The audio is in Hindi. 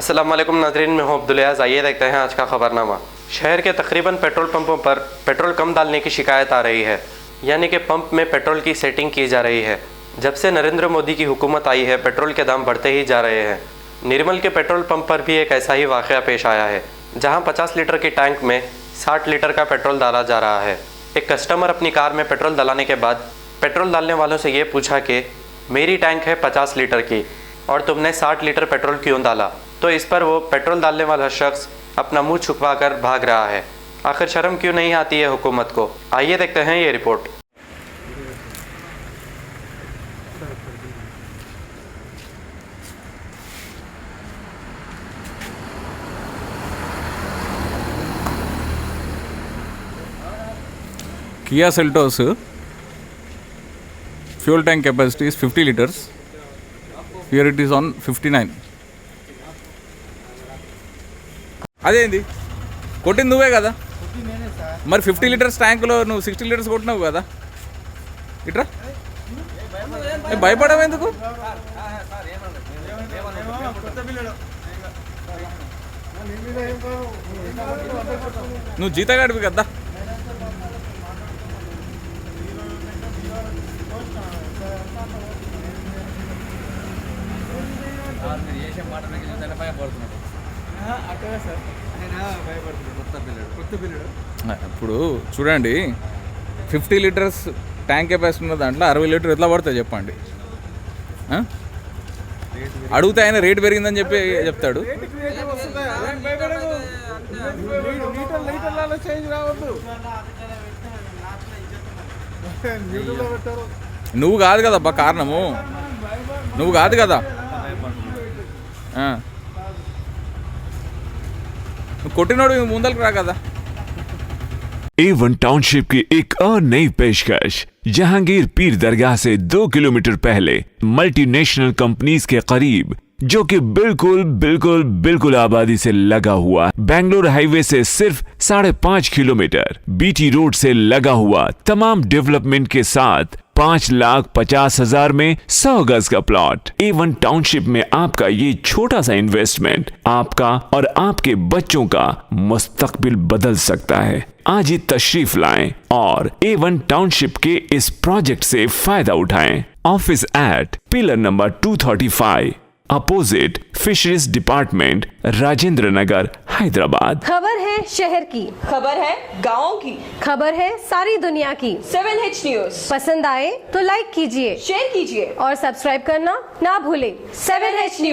अस्सलाम वालेकुम नाज़रीन, मैं हूं अब्दुल अयाज़। आइए देखते हैं आज का खबरनामा। शहर के तकरीबन पेट्रोल पंपों पर पेट्रोल कम डालने की शिकायत आ रही है, यानी कि पंप में पेट्रोल की सेटिंग की जा रही है। जब से नरेंद्र मोदी की हुकूमत आई है, पेट्रोल के दाम बढ़ते ही जा रहे हैं। निर्मल के पेट्रोल पंप पर भी एक ऐसा ही वाक़या पेश आया है, जहां 50 लीटर की टैंक में 60 लीटर का पेट्रोल डाला जा रहा है। एक कस्टमर अपनी कार में पेट्रोल डलाने के बाद पेट्रोल डालने वालों से ये पूछा कि मेरी टैंक है 50 लीटर की और तुमने 60 लीटर पेट्रोल क्यों डाला। तो इस पर वो पेट्रोल डालने वाला शख्स अपना मुंह छुपा कर भाग रहा है। आखिर शर्म क्यों नहीं आती है हुकूमत को। आइए देखते हैं ये report. Kia Seltos fuel tank capacity is 50 liters. Here it is on 59. అదేంది కొట్టింది నువ్వే కదా మరి 50 లీటర్స్ ట్యాంకులో నువ్వు 60 లీటర్స్ కొట్టినావు కదా. ఇట్రా భయపడవు ఎందుకు? నువ్వు జీతగాడివి కదా. ఇప్పుడు చూడండి, 50 లీటర్స్ ట్యాంక్ కెపాసిటీ ఉన్న దాంట్లో 60 లీటర్ ఎట్లా పడుతుంది చెప్పండి. అడిగితే ఆయన రేటు పెరిగిందని చెప్తాడు. నువ్వు కాదు కదబ్బా కారణము, నువ్వు కాదు కదా. కొట్టినోడు ముందరకు రా కదా. A1 टाउनशिप की एक और नई पेशकश। जहांगीर पीर दरगाह से 2 किलोमीटर पहले मल्टीनेशनल कंपनीज के करीब, जो कि बिल्कुल आबादी से लगा हुआ, बेंगलुरु हाईवे से सिर्फ 5.5 किलोमीटर, बीटी रोड से लगा हुआ, तमाम डेवलपमेंट के साथ 5,50,000 में 100 गज का प्लॉट। A1 टाउनशिप में आपका ये छोटा सा इन्वेस्टमेंट आपका और आपके बच्चों का मुस्तकबिल बदल सकता है। आज ही तशरीफ लाएं और A1 टाउनशिप के इस प्रोजेक्ट से फायदा उठाएं। Office at pillar number 235 opposite fisheries department, Rajendra Nagar, Hyderabad. खबर है शहर की, खबर है गाँव की, खबर है सारी दुनिया की। 7H न्यूज पसंद आए तो लाइक कीजिए, शेयर कीजिए और सब्सक्राइब करना ना भूलें। 7H news.